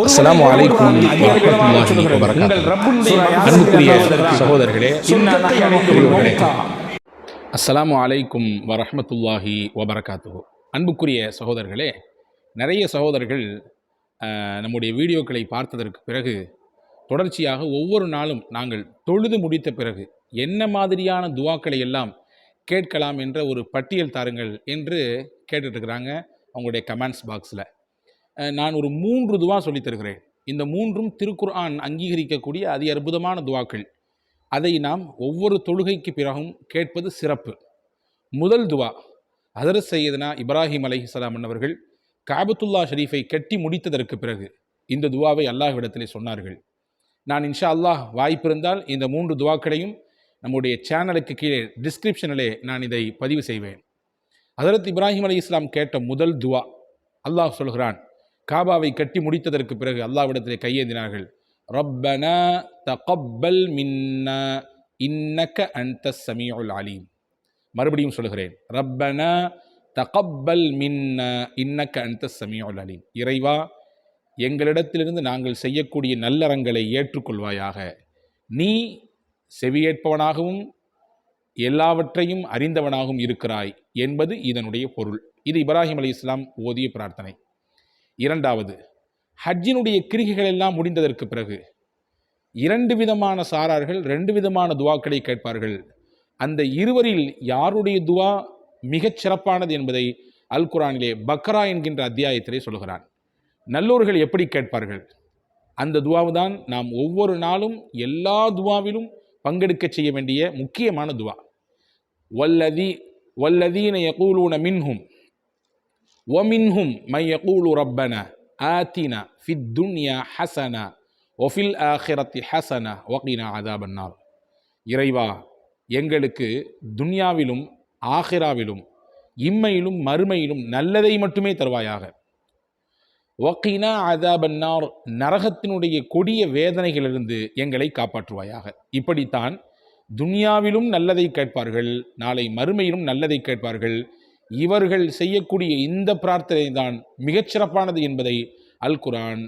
அஸ்ஸலாமு அலைக்கும் வரஹ்மத்துல்லாஹி வபரகாத்துஹு. அன்புக்குரிய சகோதரர்களே, அஸ்ஸலாமு அலைக்கும் வரஹ்மத்துல்லாஹி வபரகாத்துஹு. அன்புக்குரிய சகோதரர்களே, நிறைய சகோதரர்கள் நம்முடைய வீடியோக்களை பார்த்ததற்கு பிறகு தொடர்ச்சியாக ஒவ்வொரு நாளும் நாங்கள் தொழுது முடித்த பிறகு என்ன மாதிரியான துவாக்களை எல்லாம் கேட்கலாம் என்ற ஒரு பட்டியல் தாருங்கள் என்று கேட்டுட்ருக்குறாங்க அவங்களுடைய கமெண்ட்ஸ் பாக்ஸில். நான் ஒரு 3 துவா சொல்லித் தருகிறேன். இந்த 3ம் திருக்குர்ஆன் அங்கீகரிக்கக்கூடிய அதி அற்புதமான துவாக்கள். அதை நாம் ஒவ்வொரு தொழுகைக்கு பிறகும் கேட்பது சிறப்பு. முதல் துவா, ஹதரத் சையதுனா இப்ராஹிம் அலைஹிஸ்ஸலாம் அவர்கள் காபத்துல்லா ஷரீஃபை கட்டி முடித்ததற்கு பிறகு இந்த துவாவை அல்லாஹ்விடத்திலே சொன்னார்கள். நான் இன்ஷா அல்லாஹ் வாய்ப்பிருந்தால் இந்த 3 துவாக்களையும் நம்முடைய சேனலுக்கு கீழே டிஸ்கிரிப்ஷனிலே நான் இதை பதிவு செய்வேன். ஹதரத் இப்ராஹிம் அலைஹிஸ்ஸலாம் கேட்ட முதல் துவா, அல்லாஹ் சொல்கிறான், காபாவை கட்டி முடித்ததற்கு பிறகு அல்லாஹ்விடத்திலே கையேந்தினார்கள். ரப்பனா தகப்பல் மின்னா இன்னக அன்தஸ் ஸமீஉல் அலீம். மறுபடியும் சொல்கிறேன், ரப்பனா தகப்பல் மின்னா இன்னக அன்தஸ் ஸமீஉல் அலீம். இறைவா, எங்களிடத்திலிருந்து நாங்கள் செய்யக்கூடிய நல்லறங்களை ஏற்றுக்கொள்வாயாக. நீ செவியேற்பவனாகவும் எல்லாவற்றையும் அறிந்தவனாகவும் இருக்கிறாய் என்பது இதனுடைய பொருள். இது இப்ராஹிம் அலைஹிஸ்ஸலாம் ஓதிய பிரார்த்தனை. இரண்டாவது, ஹஜ்ஜினுடைய கிரிகைகள் எல்லாம் முடிந்ததற்கு பிறகு 2 விதமான சாரார்கள் 2 விதமான துவாக்களை கேட்பார்கள். அந்த இருவரில் யாருடைய துவா மிகச் சிறப்பானது என்பதை அல் குர்ஆனிலே பக்ரா என்கின்ற அத்தியாயத்திலே சொல்கிறான். நல்லோர்கள் எப்படி கேட்பார்கள்? அந்த துவாவுதான் நாம் ஒவ்வொரு நாளும் எல்லா துவாவிலும் பங்கெடுக்க செய்ய வேண்டிய முக்கியமான துவா. வல்லதீன யகூலூன மின்ஹும் وَمِنْهُمْ مَنْ يَقُولُ رَبَّنَا آتِنَا فِي الدُّنْيَا حَسَنَةً وَفِي الْآخِرَةِ حَسَنَةً وَقِنَا عَذَابَ النَّارِ. இறைவா, எங்களுக்கு துன்யாவிலும் ஆகிராவிலும் இம்மையிலும் மறுமையிலும் நல்லதை மட்டுமே தருவாயாக. வகினா அஸாபன்னார், நரகத்தினுடைய கொடிய வேதனைகளிலிருந்து எங்களை காப்பாற்றுவாயாக. இப்படித்தான் துன்யாவிலும் நல்லதை கேட்பார்கள், நாளை மறுமையிலும் நல்லதை கேட்பார்கள். இவர்கள் செய்யக்கூடிய இந்த பிரார்த்தனை தான் மிகச்சிறப்பானது என்பதை அல் குர்ஆன்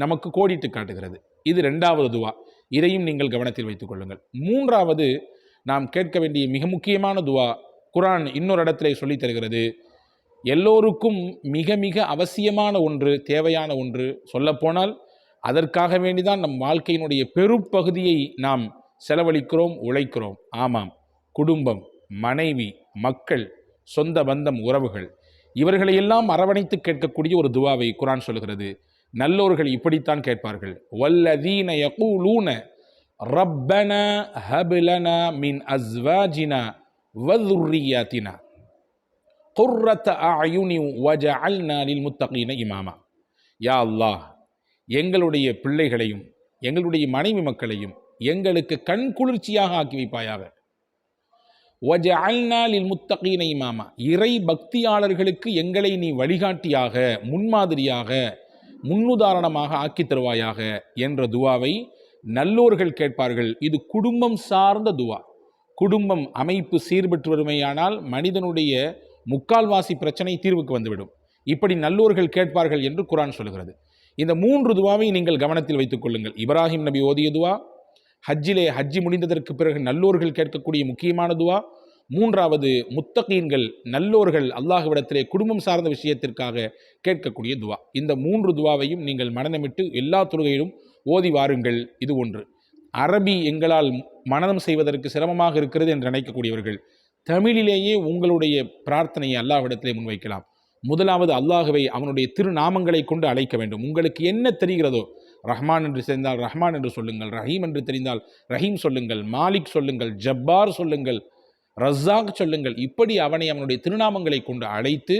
நமக்கு கோடிட்டு காட்டுகிறது. இது 2வது துவா. இதையும் நீங்கள் கவனத்தில் வைத்துக் கொள்ளுங்கள். 3வது நாம் கேட்க வேண்டிய மிக முக்கியமான துவா, குர்ஆன் இன்னொரு இடத்திலே சொல்லித் தருகிறது. எல்லோருக்கும் மிக மிக அவசியமான ஒன்று, தேவையான ஒன்று. சொல்லப்போனால் அதற்காக வேண்டிதான் நம் வாழ்க்கையினுடைய பெரும்பகுதியை நாம் செலவழிக்கிறோம், உழைக்கிறோம். ஆமாம், குடும்பம், மனைவி, மக்கள், சொந்த பந்தம், உறவுகள், இவர்களையெல்லாம் அரவணைத்து கேட்கக்கூடிய ஒரு துவாவை குர்ஆன் சொல்கிறது. நல்லோர்கள் இப்படித்தான் கேட்பார்கள். வல்லதீன யகூலூன ரப்பனா ஹப் லனா மின் அஸ்வாஜினா வதுர்ரியாத்தினா குர்ரத அயுனி வஜஅல்னா லில்முத்தகீன இமாமா. யா அல்லாஹ், எங்களுடைய பிள்ளைகளையும் எங்களுடைய மனைவி மக்களையும் எங்களுக்கு கண் குளிர்ச்சியாக ஆக்கி வைப்பாயாக. வஜஅல்னா லில்முத்தகீன இமாமா, இறை பக்தியாளர்களுக்கு எங்களை நீ வழிகாட்டியாக, முன்மாதிரியாக, முன்னுதாரணமாக ஆக்கி தருவாயாக என்ற துவாவை நல்லோர்கள் கேட்பார்கள். இது குடும்பம் சார்ந்த துவா. குடும்பம் அமைப்பு சீர்பெற்று வருமையானால் மனிதனுடைய முக்கால்வாசி பிரச்சனை தீர்வுக்கு வந்துவிடும். இப்படி நல்லோர்கள் கேட்பார்கள் என்று குர்ஆன் சொல்கிறது. இந்த 3 துவாவை நீங்கள் கவனத்தில் வைத்துக் கொள்ளுங்கள். இப்ராஹிம் நபி ஓதிய துவா, ஹஜ்ஜி முடிந்ததற்கு பிறகு நல்லோர்கள் கேட்கக்கூடிய முக்கியமான துவா. 3வது, முத்தகீன்கள் நல்லோர்கள் அல்லாஹ்விடத்திலே குடும்பம் சார்ந்த விஷயத்திற்காக கேட்கக்கூடிய துவா. இந்த 3 துவாவையும் நீங்கள் மனனமிட்டு எல்லா தொழுகையிலும் ஓதி வாருங்கள். இது ஒன்று. அரபி எங்களால் மனனம் செய்வதற்கு சிரமமாக இருக்கிறது என்று நினைக்கக்கூடியவர்கள் தமிழிலேயே உங்களுடைய பிரார்த்தனையை அல்லாஹ்விடத்திலே முன்வைக்கலாம். முதலாவது, அல்லாஹ்வை அவனுடைய திருநாமங்களை கொண்டு அழைக்க வேண்டும். உங்களுக்கு என்ன தெரிகிறதோ, ரஹ்மான் என்று தெரிந்தால் ரஹ்மான் என்று சொல்லுங்கள், ரஹீம் என்று தெரிந்தால் ரஹீம் சொல்லுங்கள், மாலிக் சொல்லுங்கள், ஜப்பார் சொல்லுங்கள், ரஸாக் சொல்லுங்கள். இப்படி அவனை அவனுடைய திருநாமங்களை கொண்டு அழைத்து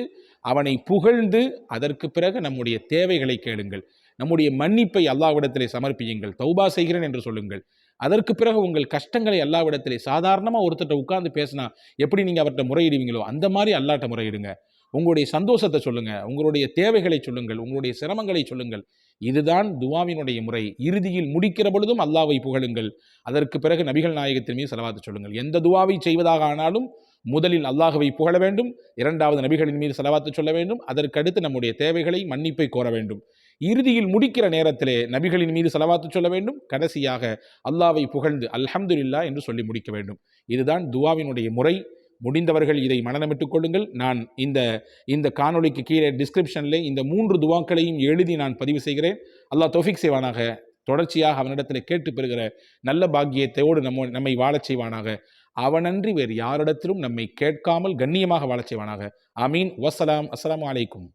அவனை புகழ்ந்து அதற்கு பிறகு நம்முடைய தேவைகளை கேளுங்கள். நம்முடைய மன்னிப்பை அல்லாஹ்விடத்திலே சமர்ப்பியுங்கள். தௌபா செய்கிறேன் என்று சொல்லுங்கள். அதற்கு பிறகு உங்கள் கஷ்டங்களை அல்லாஹ்விடத்திலே சாதாரணமாக ஒருத்தட்ட உட்கார்ந்து பேசினா எப்படி நீங்கள் அவர்கிட்ட முறையிடுவீங்களோ அந்த மாதிரி அல்லாஹ்ட்ட முறையிடுங்க. உங்களுடைய சந்தோஷத்தை சொல்லுங்கள், உங்களுடைய தேவைகளை சொல்லுங்கள், உங்களுடைய சிரமங்களை சொல்லுங்கள். இதுதான் துவாவினுடைய முறை. இறுதியில் முடிக்கிற பொழுதும் அல்லாஹ்வை புகழுங்கள். அதற்கு பிறகு நபிகள் நாயகத்தின் மீது ஸலவாத்து சொல்லுங்கள். எந்த துவாவை செய்வதாக ஆனாலும் முதலில் அல்லாஹ்வை புகழ வேண்டும், இரண்டாவது நபிகளின் மீது ஸலவாத்து சொல்ல வேண்டும், அதற்கடுத்து நம்முடைய தேவைகளை மன்னிப்பை கோர வேண்டும். இறுதியில் முடிக்கிற நேரத்திலே நபிகளின் மீது ஸலவாத்து சொல்ல வேண்டும். கடைசியாக அல்லாஹ்வை புகழ்ந்து அல்ஹம்துலில்லாஹ் என்று சொல்லி முடிக்க வேண்டும். இதுதான் துஆவினுடைய முறை. முடிந்தவர்கள் இதை மனனமிட்டுக் கொள்ளுங்கள். நான் இந்த காணொளிக்கு கீழே டிஸ்கிரிப்ஷனிலே இந்த 3 துஆக்களையும் எழுதி நான் பதிவு செய்கிறேன். அல்லாஹ் தௌஃபீக் செய்வானாக. தொடர்ச்சியாக அவனிடத்தில் கேட்டு பெறுகிற நல்ல பாக்கியத்தோடு நம்மை வாழச் செய்வானாக. அவனன்றி வேறு யாரிடத்திலும் நம்மை கேட்காமல் கண்ணியமாக வாழச் செய்வானாக. ஆமீன். வஸ்ஸலாம். அஸ்ஸலாமு அலைக்கும்.